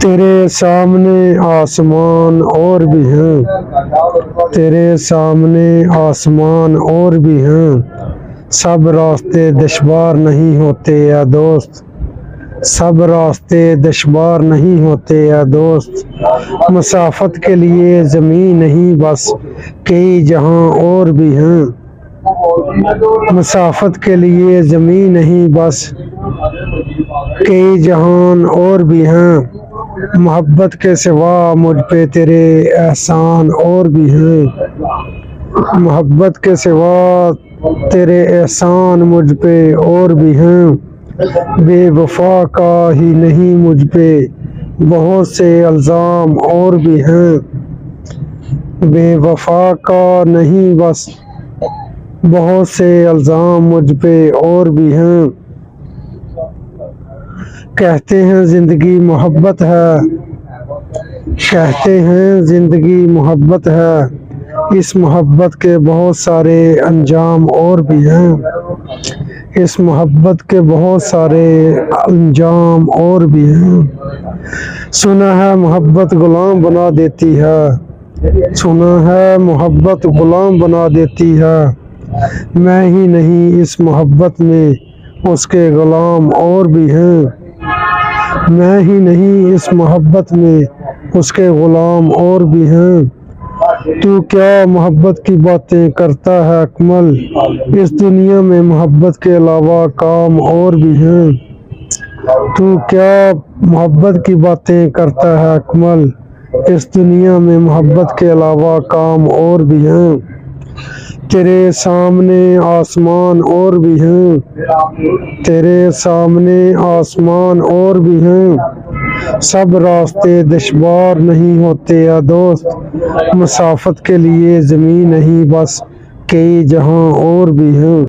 تیرے سامنے آسمان اور بھی ہیں، تیرے سامنے آسمان اور بھی ہیں، سب راستے دشوار نہیں ہوتے یا دوست، سب راستے دشوار نہیں ہوتے یا دوست، مسافت کے لیے زمین نہیں بس کئی جہاں اور بھی ہیں، مسافت کے لیے زمین نہیں بس کئی جہان اور بھی ہیں، محبت کے سوا مجھ پہ تیرے احسان اور بھی ہیں، محبت کے سوا تیرے احسان مجھ پہ اور بھی ہیں، بے وفا کا ہی نہیں مجھ پہ بہت سے الزام اور بھی ہیں، بے وفا کا نہیں بس بہت سے الزام مجھ پہ اور بھی ہیں، کہتے ہیں زندگی محبت ہے، کہتے ہیں زندگی محبت ہے، اس محبت کے بہت سارے انجام اور بھی ہیں، اس محبت کے بہت سارے انجام اور بھی ہیں، سنا ہے محبت غلام بنا دیتی ہے، سنا ہے محبت غلام بنا دیتی ہے، میں ہی نہیں اس محبت میں اس کے غلام اور بھی ہیں، میں ہی نہیں اس محبت میں اس کے غلام اور بھی ہیں، تو کیا محبت کی باتیں کرتا ہے اکمل، اس دنیا میں محبت کے علاوہ کام اور بھی ہیں، تو کیا محبت کی باتیں کرتا ہے اکمل، اس دنیا میں محبت کے علاوہ کام اور بھی ہیں، تیرے سامنے آسمان اور بھی ہیں، تیرے سامنے آسمان اور بھی ہیں، سب راستے دشوار نہیں ہوتے یا دوست، مسافت کے لیے زمین نہیں بس کئی جہاں اور بھی ہیں۔